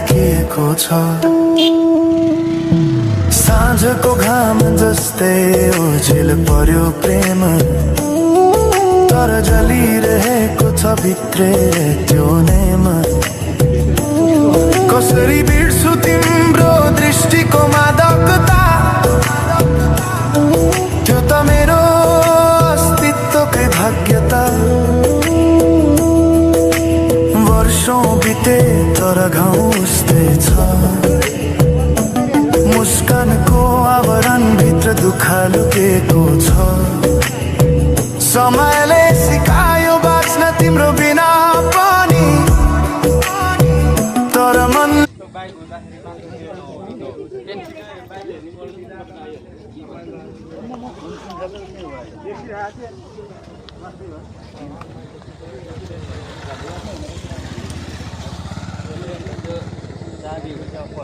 राखिएको छ। साँझको घाम जस्तै ओझेल पर्यो प्रेम, तर जलिरहेको छ भित्रै त्यो नेम। कसरी बिर्सु तिम्रो दृष्टिको मादकता, त्यो त मेरो अस्तित्वकै भाग्यता। वर्षौं बिते तर घाउ उस्तै छ, मुस्कानको आवरण भित्र दुःख लुकेको छ। समयले सिकायो बाँच्न तिम्रो बिना पनि, तर मन Sabi ko siya po